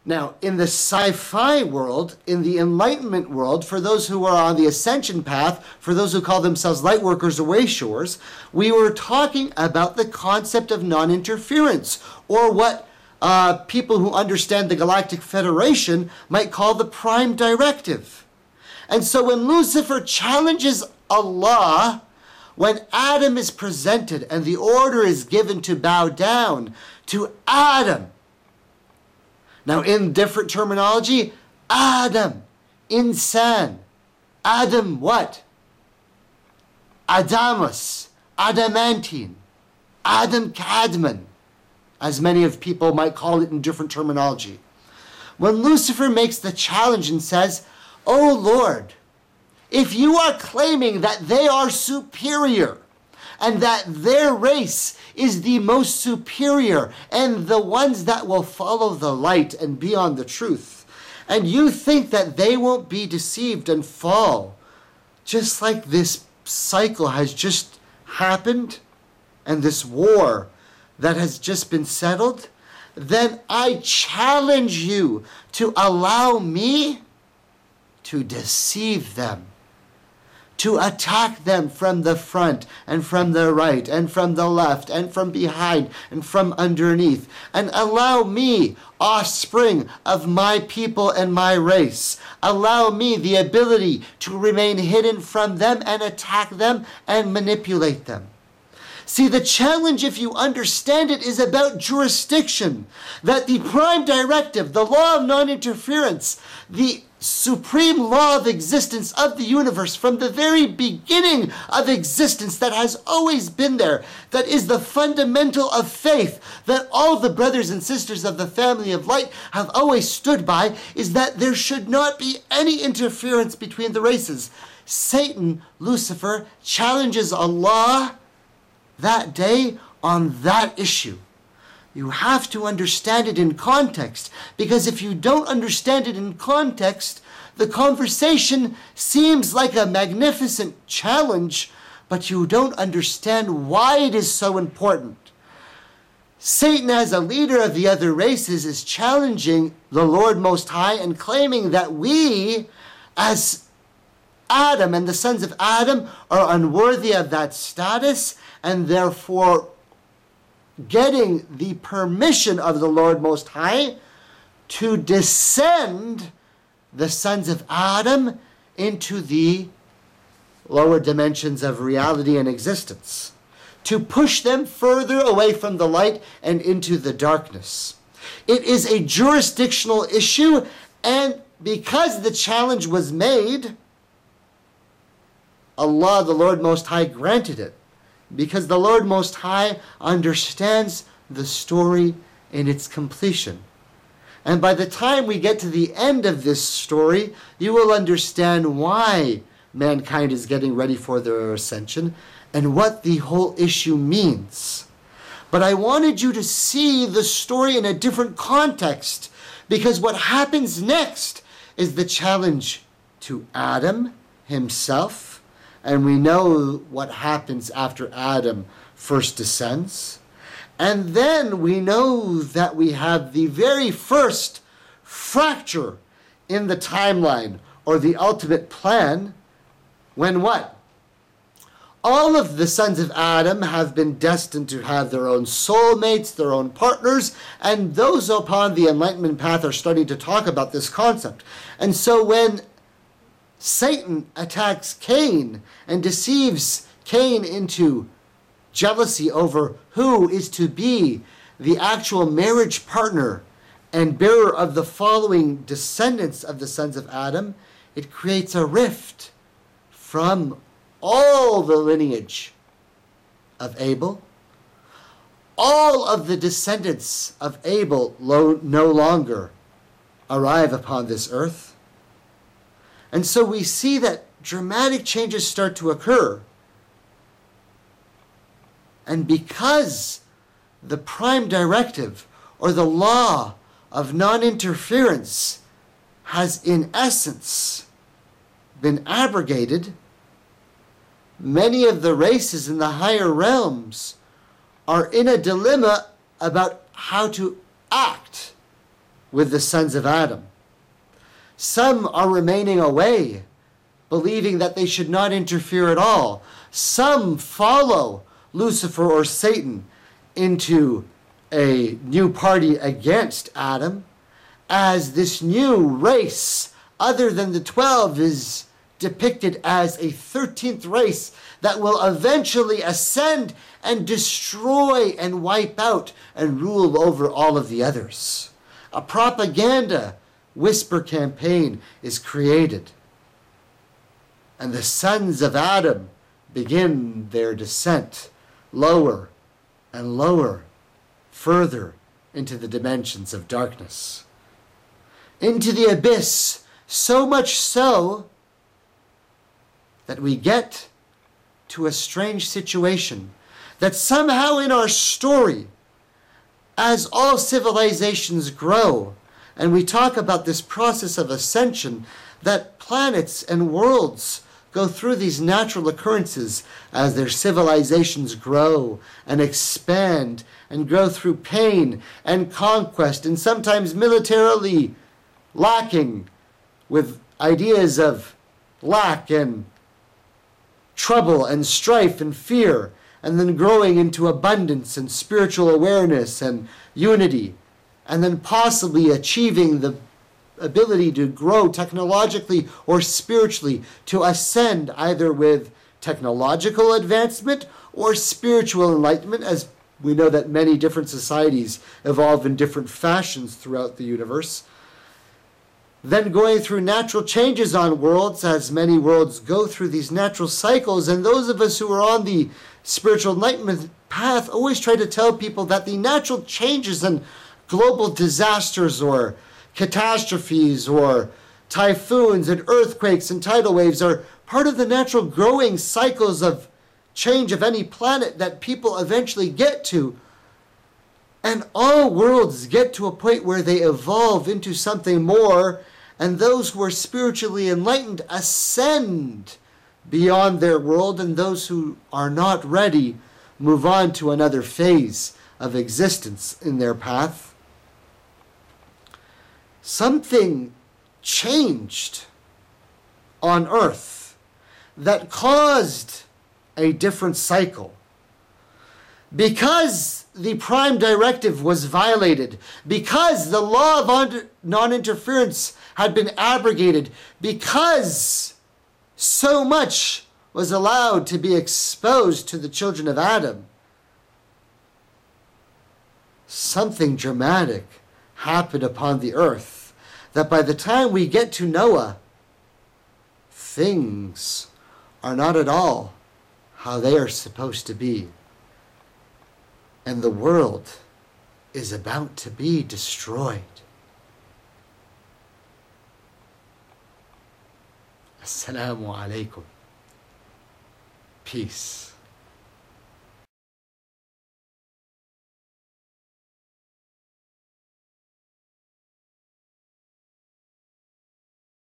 Now, in the sci-fi world, in the Enlightenment world, for those who are on the Ascension path, for those who call themselves light workers or wayshowers, we were talking about the concept of non-interference, or what people who understand the Galactic Federation might call the Prime Directive. And so when Lucifer challenges Allah, when Adam is presented and the order is given to bow down to Adam. Now, in different terminology, Adam, insan. Adam what? Adamus, Adamantine, Adam Kadmon, as many of people might call it in different terminology. When Lucifer makes the challenge and says, "Oh Lord, if you are claiming that they are superior and that their race is the most superior and the ones that will follow the light and be on the truth, and you think that they won't be deceived and fall, just like this cycle has just happened and this war that has just been settled, then I challenge you to allow me to deceive them, to attack them from the front and from the right and from the left and from behind and from underneath, and allow me, offspring of my people and my race, allow me the ability to remain hidden from them and attack them and manipulate them." See, the challenge, if you understand it, is about jurisdiction. That the Prime Directive, the law of non-interference, the supreme law of existence of the universe from the very beginning of existence that has always been there, that is the fundamental of faith that all the brothers and sisters of the family of light have always stood by, is that there should not be any interference between the races. Satan, Lucifer, challenges Allah that day on that issue. You have to understand it in context, because if you don't understand it in context, the conversation seems like a magnificent challenge, but you don't understand why it is so important. Satan, as a leader of the other races, is challenging the Lord Most High and claiming that we, as Adam and the sons of Adam, are unworthy of that status, and therefore getting the permission of the Lord Most High to descend the sons of Adam into the lower dimensions of reality and existence, to push them further away from the light and into the darkness. It is a jurisdictional issue, and because the challenge was made, Allah, the Lord Most High, granted it. Because the Lord Most High understands the story in its completion. And by the time we get to the end of this story, you will understand why mankind is getting ready for their ascension and what the whole issue means. But I wanted you to see the story in a different context, because what happens next is the challenge to Adam himself. And we know what happens after Adam first descends. And then we know that we have the very first fracture in the timeline, or the ultimate plan, when what? All of the sons of Adam have been destined to have their own soulmates, their own partners, and those upon the Enlightenment path are starting to talk about this concept. And so when Satan attacks Cain and deceives Cain into jealousy over who is to be the actual marriage partner and bearer of the following descendants of the sons of Adam, it creates a rift from all the lineage of Abel. All of the descendants of Abel no longer arrive upon this earth. And so we see that dramatic changes start to occur. And because the Prime Directive, or the law of non-interference, has in essence been abrogated, many of the races in the higher realms are in a dilemma about how to act with the sons of Adam. Some are remaining away, believing that they should not interfere at all. Some follow Lucifer or Satan into a new party against Adam, as this new race, other than the 12, is depicted as a 13th race that will eventually ascend and destroy and wipe out and rule over all of the others. A propaganda whisper campaign is created, and the sons of Adam begin their descent lower and lower, further into the dimensions of darkness, into the abyss, so much so that we get to a strange situation that somehow in our story, as all civilizations grow, and we talk about this process of ascension, that planets and worlds go through these natural occurrences as their civilizations grow and expand and grow through pain and conquest, and sometimes militarily lacking, with ideas of lack and trouble and strife and fear, and then growing into abundance and spiritual awareness and unity, and then possibly achieving the ability to grow technologically or spiritually, to ascend either with technological advancement or spiritual enlightenment, as we know that many different societies evolve in different fashions throughout the universe. Then going through natural changes on worlds, as many worlds go through these natural cycles, and those of us who are on the spiritual enlightenment path always try to tell people that the natural changes and global disasters or catastrophes or typhoons and earthquakes and tidal waves are part of the natural growing cycles of change of any planet that people eventually get to. And all worlds get to a point where they evolve into something more, and those who are spiritually enlightened ascend beyond their world, and those who are not ready move on to another phase of existence in their path. Something changed on Earth that caused a different cycle. Because the prime directive was violated, because the law of non-interference had been abrogated, because so much was allowed to be exposed to the children of Adam, something dramatic happened upon the earth, that by the time we get to Noah, things are not at all how they are supposed to be. And the world is about to be destroyed. Assalamu alaikum. Peace.